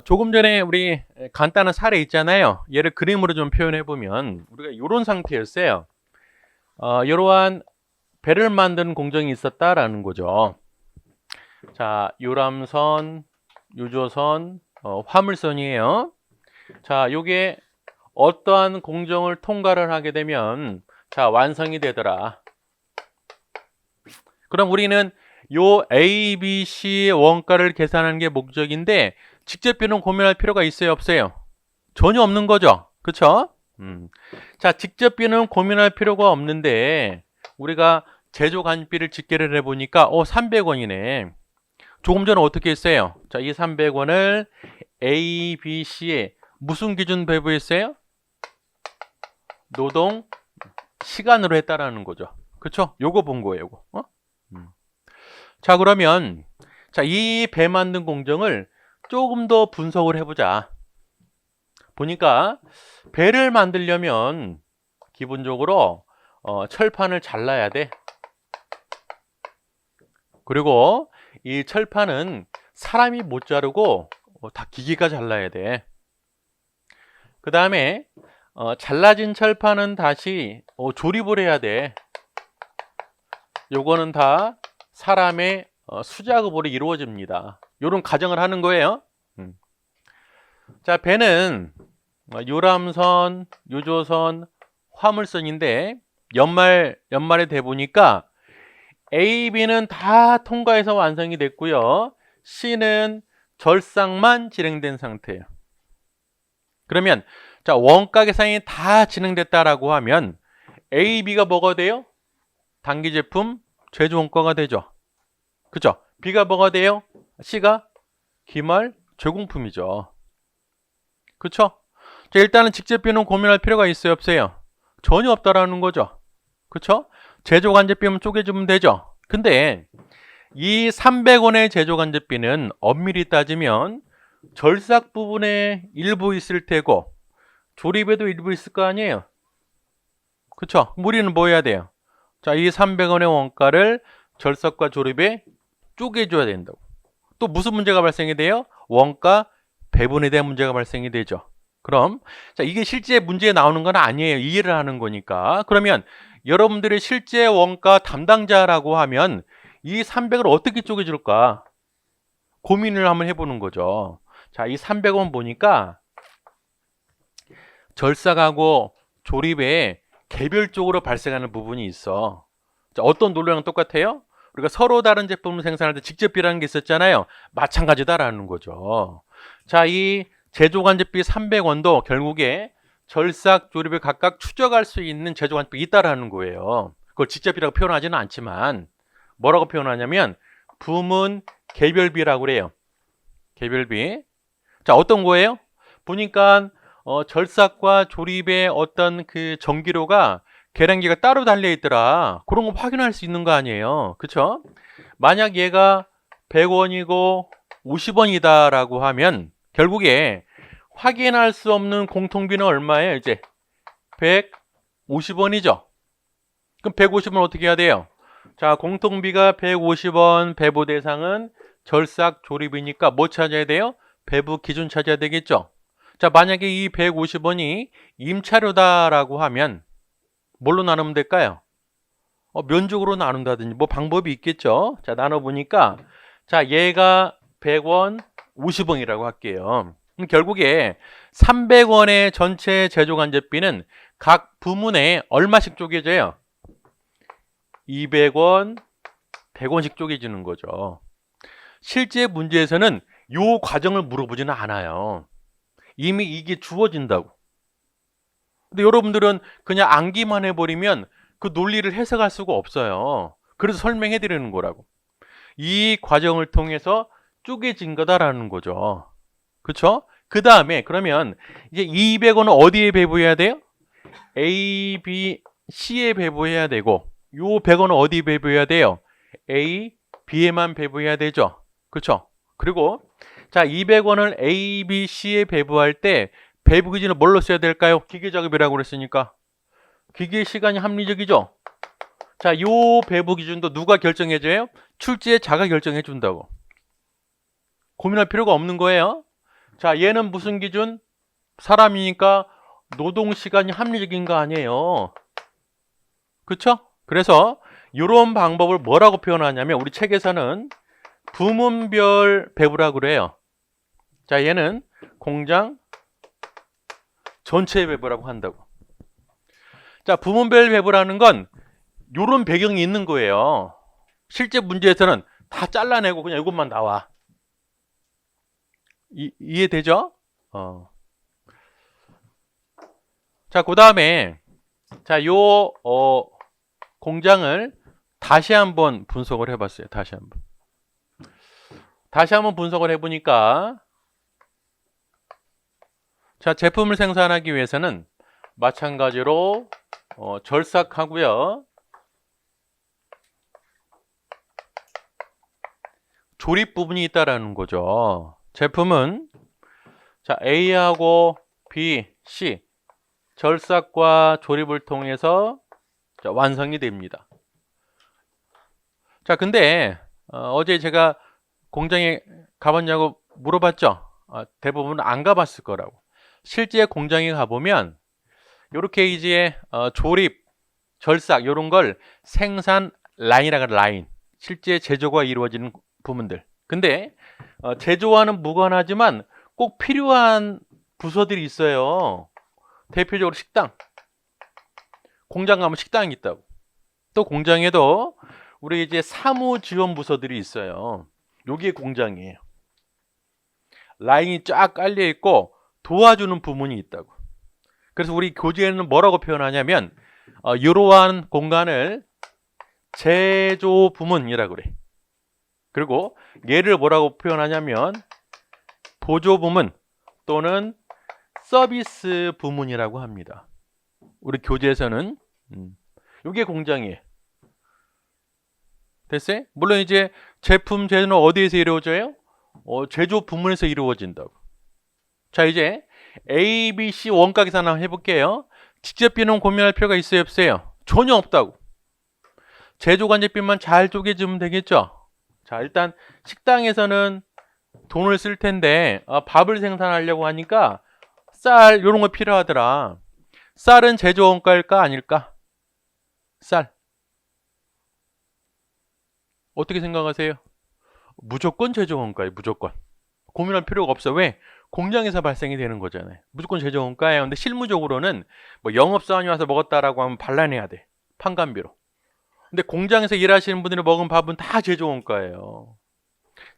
조금 전에 우리 간단한 사례 있잖아요. 얘를 그림으로 좀 표현해 보면 우리가 이런 상태였어요. 이러한 배를 만드는 공정이 있었다라는 거죠. 자, 요람선, 유조선, 화물선이에요. 자, 요게 어떠한 공정을 통과를 하게 되면 자, 완성이 되더라. 그럼 우리는 요 A, B, C의 원가를 계산하는 게 목적인데 직접비는 고민할 필요가 있어요, 없어요? 전혀 없는 거죠. 그쵸? 자, 직접비는 고민할 필요가 없는데 우리가 제조간비를 집계를 해보니까 300원이네. 조금 전에 어떻게 했어요? 자, 이 300원을 A, B, C에 무슨 기준 배부했어요? 노동 시간으로 했다라는 거죠. 그쵸? 요거 본 거예요, 요거. 자, 그러면 자, 이 배 만든 공정을 조금 더 분석을 해보자. 보니까 배를 만들려면 기본적으로 철판을 잘라야 돼. 그리고 이 철판은 사람이 못 자르고 다 기계가 잘라야 돼. 그 다음에 잘라진 철판은 다시 조립을 해야 돼. 요거는 다 사람의 수작업으로 이루어집니다. 요런 가정을 하는 거예요. 자, 배는 요람선, 유조선, 화물선인데 연말에 돼 보니까 A, B는 다 통과해서 완성이 됐고요. C는 절상만 진행된 상태예요. 그러면 자, 원가 계산이 다 진행됐다라고 하면 A, B가 뭐가 돼요? 단기 제품 제조 원가가 되죠. 그죠? B가 뭐가 돼요? C가 기말 제공품이죠. 그쵸? 자, 일단은 직접비는 고민할 필요가 있어요, 없어요? 전혀 없다라는 거죠. 그쵸? 제조간접비면 쪼개주면 되죠. 근데 이 300원의 제조간접비는 엄밀히 따지면 절삭 부분에 일부 있을 테고 조립에도 일부 있을 거 아니에요. 그쵸? 우리는 뭐 해야 돼요? 자, 이 300원의 원가를 절삭과 조립에 쪼개줘야 된다고. 또 무슨 문제가 발생이 돼요? 원가 배분에 대한 문제가 발생이 되죠. 그럼 자, 이게 실제 문제에 나오는 건 아니에요. 이해를 하는 거니까. 그러면 여러분들의 실제 원가 담당자라고 하면 이 300을 어떻게 쪼개줄까? 고민을 한번 해보는 거죠. 자, 이 300원 보니까 절삭하고 조립에 개별적으로 발생하는 부분이 있어. 자, 어떤 논리랑 똑같아요? 우리가 서로 다른 제품을 생산할 때 직접비라는 게 있었잖아요. 마찬가지다라는 거죠. 자, 이 제조간접비 300원도 결국에 절삭, 조립을 각각 추적할 수 있는 제조간접비 있다라는 거예요. 그걸 직접비라고 표현하지는 않지만 뭐라고 표현하냐면 부문 개별비라고 그래요. 개별비. 자, 어떤 거예요? 보니까 절삭과 조립의 어떤 그 전기료가 계량기가 따로 달려 있더라. 그런 거 확인할 수 있는 거 아니에요. 그쵸? 만약 얘가 100원이고 50원이다라고 하면 결국에 확인할 수 없는 공통비는 얼마예요? 이제 150원이죠. 그럼 150원 어떻게 해야 돼요? 자, 공통비가 150원, 배부 대상은 절삭 조립이니까 뭐 찾아야 돼요? 배부 기준 찾아야 되겠죠. 자, 만약에 이 150원이 임차료다라고 하면 뭘로 나누면 될까요? 면적으로 나눈다든지 뭐 방법이 있겠죠. 자, 나눠보니까 자, 얘가 100원, 50원이라고 할게요. 그럼 결국에 300원의 전체 제조간접비는 각 부문에 얼마씩 쪼개져요? 200원, 100원씩 쪼개지는 거죠. 실제 문제에서는 이 과정을 물어보지는 않아요. 이미 이게 주어진다고. 근데 여러분들은 그냥 암기만 해버리면 그 논리를 해석할 수가 없어요. 그래서 설명해 드리는 거라고. 이 과정을 통해서 쪼개진 거다라는 거죠. 그쵸? 그 다음에 그러면 이제 200원은 어디에 배부해야 돼요? A, B, C에 배부해야 되고 요 100원은 어디에 배부해야 돼요? A, B에만 배부해야 되죠. 그쵸? 그리고 자, 200원을 A, B, C에 배부할 때 배부 기준을 뭘로 써야 될까요? 기계 작업이라고 그랬으니까 기계 시간이 합리적이죠. 자, 요 배부 기준도 누가 결정해줘요? 출제자가 결정해 준다고. 고민할 필요가 없는 거예요. 자, 얘는 무슨 기준? 사람이니까 노동시간이 합리적인 거 아니에요. 그쵸? 그래서 이런 방법을 뭐라고 표현하냐면 우리 책에서는 부문별 배부라고 그래요. 자, 얘는 공장 전체 배부라고 한다고. 자, 부문별 배부라는 건 이런 배경이 있는 거예요. 실제 문제에서는 다 잘라내고 그냥 이것만 나와. 이해되죠? 자, 그 다음에 자, 공장을 다시 한번 분석을 해봤어요. 다시 한번 분석을 해보니까 자, 제품을 생산하기 위해서는 마찬가지로 절삭하고요, 조립 부분이 있다라는 거죠. 제품은 자, A하고 B, C 절삭과 조립을 통해서 자, 완성이 됩니다. 자, 근데 어제 제가 공장에 가봤냐고 물어봤죠. 대부분 안 가봤을 거라고. 실제 공장에 가보면 이렇게 이제 조립, 절삭 이런 걸 생산 라인이라고 하는 라인, 실제 제조가 이루어지는 부분들. 근데 제조와는 무관하지만 꼭 필요한 부서들이 있어요. 대표적으로 식당. 공장 가면 식당이 있다고. 또 공장에도 우리 이제 사무 지원 부서들이 있어요. 여기에 공장이에요. 라인이 쫙 깔려 있고 도와주는 부문이 있다고. 그래서 우리 교재에는 뭐라고 표현하냐면 이러한 공간을 제조 부문이라고 그래. 그리고 얘를 뭐라고 표현하냐면 보조 부문 또는 서비스 부문이라고 합니다. 우리 교재에서는 이게 공장이에요. 됐어요? 물론 이제 제품 제조는 어디에서 이루어져요? 제조 부문에서 이루어진다고. 자, 이제 A, B, C 원가 계산 한번 해볼게요. 직접 비는 고민할 필요가 있어요, 없어요? 전혀 없다고. 제조 관제비만 잘 쪼개주면 되겠죠? 자, 일단 식당에서는 돈을 쓸 텐데 밥을 생산하려고 하니까 쌀 이런 거 필요하더라. 쌀은 제조 원가일까 아닐까? 쌀. 어떻게 생각하세요? 무조건 제조 원가예요. 무조건. 고민할 필요가 없어. 왜? 공장에서 발생이 되는 거잖아요. 무조건 제조 원가예요. 근데 실무적으로는 뭐 영업사원이 와서 먹었다라고 하면 반환해야 돼. 판관비로. 근데 공장에서 일하시는 분들이 먹은 밥은 다 제조 원가예요.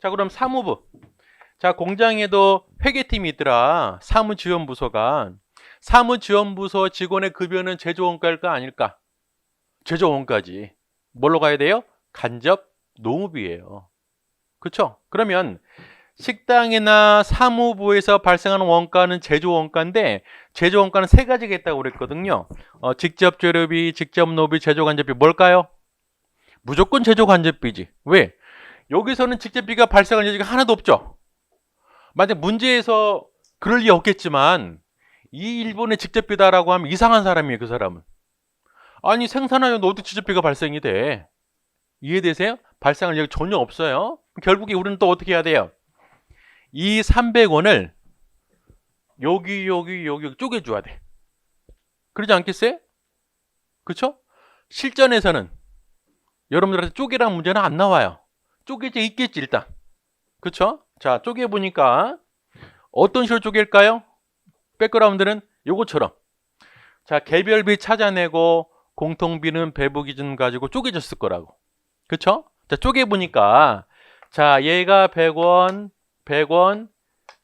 자, 그럼 사무부. 자, 공장에도 회계팀이 있더라. 사무지원부서가. 사무지원부서 직원의 급여는 제조 원가일까 아닐까? 제조 원가지. 뭘로 가야 돼요? 간접 노무비예요. 그렇죠? 그러면 식당이나 사무부에서 발생하는 원가는 제조 원가인데 제조 원가는 세 가지가 있다고 그랬거든요. 직접 재료비, 직접 노비, 제조 간접비 뭘까요? 무조건 제조 간접비지. 왜? 여기서는 직접비가 발생할 여지가 하나도 없죠. 만약 문제에서 그럴 리 없겠지만 이 일본의 직접비다라고 하면 이상한 사람이에요. 그 사람은. 아니 생산하면 너도 직접비가 발생이 돼. 이해되세요? 발생할 여지 전혀 없어요. 결국에 우리는 또 어떻게 해야 돼요? 이 300원을 여기 쪼개줘야 돼. 그러지 않겠어요? 그렇죠? 실전에서는 여러분들한테 쪼개라는 문제는 안 나와요. 쪼개져 있겠지 일단. 그렇죠? 자, 쪼개보니까 어떤 식으로 쪼갤까요? 백그라운드는 요거처럼. 자, 개별비 찾아내고 공통비는 배부 기준 가지고 쪼개졌을 거라고. 그렇죠? 자, 쪼개보니까 자, 얘가 100원, 100원,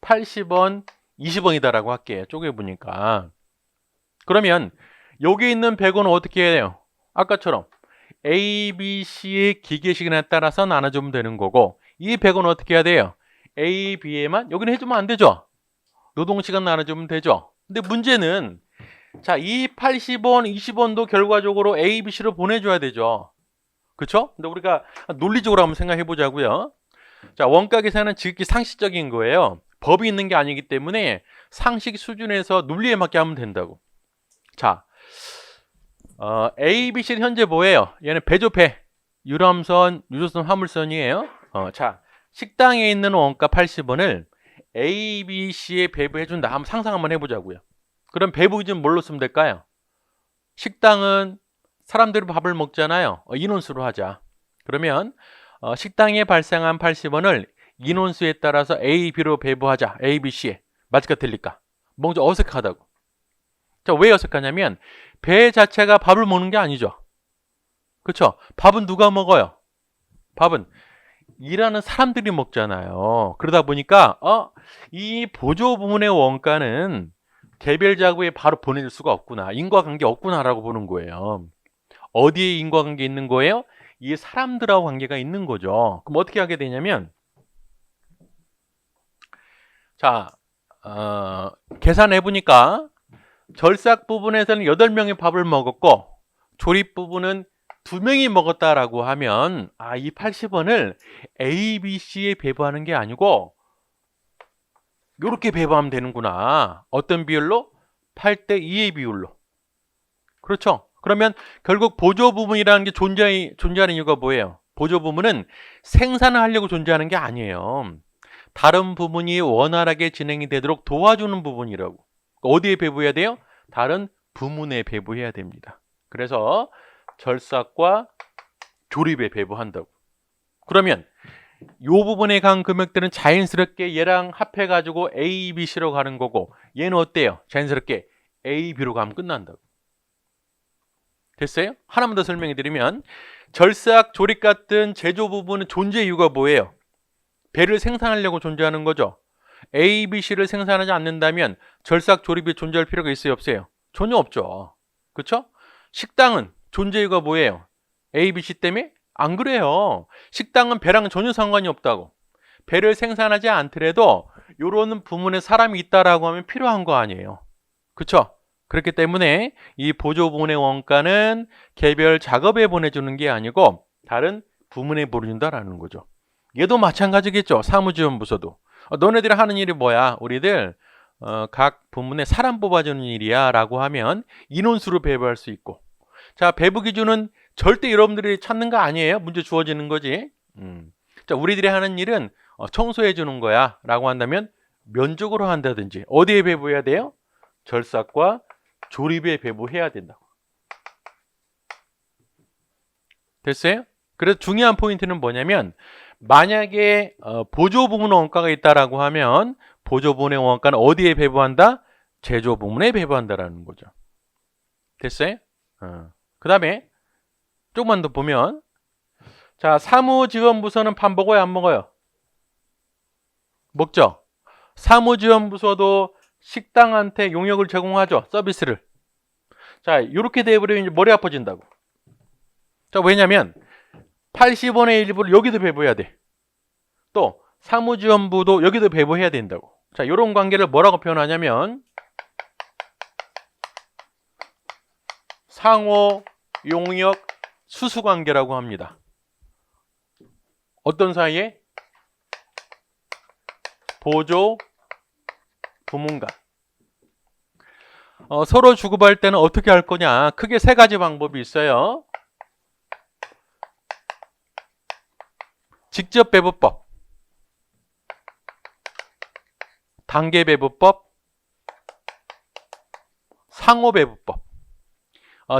80원, 20원이다라고 할게요. 쪼개보니까. 그러면 여기 있는 100원은 어떻게 해야 돼요? 아까처럼 A, B, C의 기계식에 따라서 나눠주면 되는 거고 이 100원은 어떻게 해야 돼요? A, B에만 여기는 해주면 안 되죠? 노동시간 나눠주면 되죠? 근데 문제는 자, 이 80원, 20원도 결과적으로 A, B, C로 보내줘야 되죠. 그렇죠? 근데 우리가 논리적으로 한번 생각해 보자고요. 자, 원가 계산은 지극히 상식적인 거예요. 법이 있는 게 아니기 때문에 상식 수준에서 논리에 맞게 하면 된다고. 자, A, B, C는 현재 뭐예요? 얘는 배조배, 유람선, 유조선, 화물선이에요. 자, 식당에 있는 원가 80원을 A, B, C에 배부해준다. 한번 상상 한번 해보자고요. 그럼 배부 기준 뭘로 쓰면 될까요? 식당은 사람들이 밥을 먹잖아요. 인원수로 하자. 그러면 식당에 발생한 80원을 인원수에 따라서 A, B로 배부하자. A, B, C에. 맞을까 틀릴까? 뭔가 어색하다고. 자, 왜 어색하냐면 배 자체가 밥을 먹는 게 아니죠. 그렇죠? 밥은 누가 먹어요? 밥은 일하는 사람들이 먹잖아요. 그러다 보니까 이 보조 부문의 원가는 개별 자구에 바로 보내줄 수가 없구나. 인과관계 없구나라고 보는 거예요. 어디에 인과관계 있는 거예요? 이 사람들하고 관계가 있는 거죠. 그럼 어떻게 하게 되냐면 자, 계산해 보니까 절삭 부분에서는 8명이 밥을 먹었고 조립 부분은 2명이 먹었다라고 하면 이 80원을 A, B, C에 배부하는 게 아니고 이렇게 배부하면 되는구나. 어떤 비율로? 8대 2의 비율로. 그렇죠? 그러면 결국 보조 부분이라는 게 존재하는 이유가 뭐예요? 보조 부분은 생산을 하려고 존재하는 게 아니에요. 다른 부분이 원활하게 진행이 되도록 도와주는 부분이라고. 어디에 배부해야 돼요? 다른 부문에 배부해야 됩니다. 그래서 절삭과 조립에 배부한다고. 그러면 이 부분에 간 금액들은 자연스럽게 얘랑 합해가지고 A, B, C로 가는 거고 얘는 어때요? 자연스럽게 A, B로 가면 끝난다고. 됐어요? 하나만 더 설명해 드리면 절삭, 조립 같은 제조 부분은 존재 이유가 뭐예요? 배를 생산하려고 존재하는 거죠. A, B, C를 생산하지 않는다면 절삭, 조립이 존재할 필요가 있어요? 없어요? 전혀 없죠. 그렇죠? 식당은 존재 이유가 뭐예요? A, B, C 때문에? 안 그래요. 식당은 배랑은 전혀 상관이 없다고. 배를 생산하지 않더라도 이런 부문에 사람이 있다라고 하면 필요한 거 아니에요. 그렇죠? 그렇기 때문에 이 보조 부문의 원가는 개별 작업에 보내주는 게 아니고 다른 부문에 보내준다라는 거죠. 얘도 마찬가지겠죠. 사무지원부서도. 너네들이 하는 일이 뭐야? 우리들 각 부문에 사람 뽑아주는 일이야 라고 하면 인원수로 배부할 수 있고, 자, 배부 기준은 절대 여러분들이 찾는 거 아니에요. 문제 주어지는 거지. 자, 우리들이 하는 일은 청소해 주는 거야 라고 한다면 면적으로 한다든지 어디에 배부해야 돼요? 절삭과 조립에 배부해야 된다고. 됐어요? 그래서 중요한 포인트는 뭐냐면 만약에 보조 부문 원가가 있다라고 하면 보조 부문의 원가는 어디에 배부한다? 제조 부문에 배부한다라는 거죠. 됐어요? 그 다음에 조금만 더 보면, 자, 사무지원부서는 밥 먹어요, 안 먹어요? 먹죠. 사무지원부서도 식당한테 용역을 제공하죠. 서비스를. 자, 이렇게 돼버리면 이제 머리 아파진다고. 자, 왜냐면 80원의 일부를 여기도 배부해야 돼. 또 사무지원부도 여기도 배부해야 된다고. 자, 이런 관계를 뭐라고 표현하냐면 상호 용역 수수관계라고 합니다. 어떤 사이에? 보조 부문간. 서로 주고받을 때는 어떻게 할 거냐? 크게 3가지 방법이 있어요. 직접 배부법, 단계 배부법, 상호 배부법.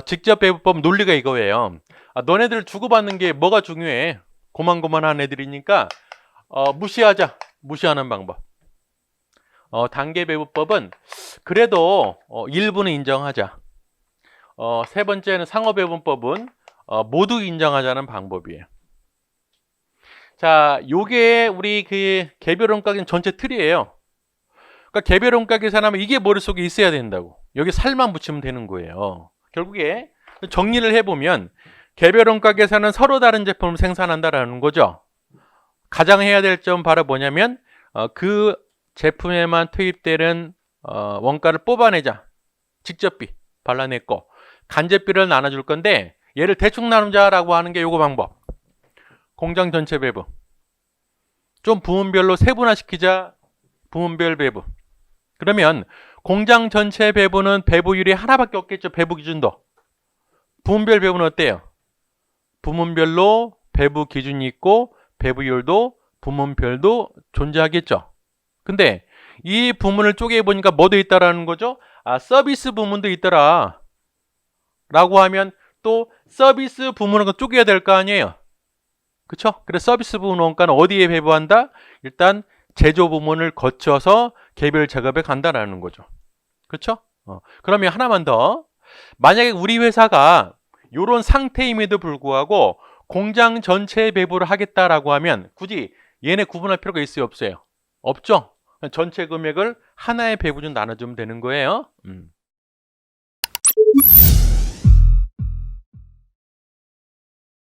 직접 배부법 논리가 이거예요. 너네들 주고받는 게 뭐가 중요해? 고만고만한 애들이니까 무시하자. 무시하는 방법. 단계 배부법은 그래도 일부는 인정하자. 3번째는 상호 배분법은 모두 인정하자는 방법이에요. 자, 요게 우리 그 개별 원가 전체 틀이에요. 그러니까 개별 원가 계산하면 이게 머릿속에 있어야 된다고. 여기 살만 붙이면 되는 거예요. 결국에 정리를 해보면 개별 원가 계산은 서로 다른 제품을 생산한다라는 거죠. 가장 해야 될 점 바로 뭐냐면 그 제품에만 투입되는 원가를 뽑아내자. 직접비 발라냈고 간접비를 나눠줄 건데 얘를 대충 나누자라고 하는 게 요거 방법. 공장 전체 배부. 좀 부문별로 세분화시키자. 부문별 배부. 그러면 공장 전체 배부는 배부율이 하나밖에 없겠죠. 배부 기준도. 부문별 배부는 어때요? 부문별로 배부 기준이 있고 배부율도 부문별도 존재하겠죠. 근데 이 부문을 쪼개보니까 뭐도 있다라는 거죠? 아, 서비스 부문도 있더라. 라고 하면 또 서비스 부문을 쪼개야 될 거 아니에요. 그쵸? 그래서 서비스 부문 원가는 어디에 배부한다? 일단 제조 부문을 거쳐서 개별 작업에 간다라는 거죠. 그쵸? 그러면 하나만 더. 만약에 우리 회사가 이런 상태임에도 불구하고 공장 전체에 배부를 하겠다라고 하면 굳이 얘네 구분할 필요가 있어요, 없어요? 없죠? 전체 금액을 하나의 배부 좀 나눠주면 되는 거예요.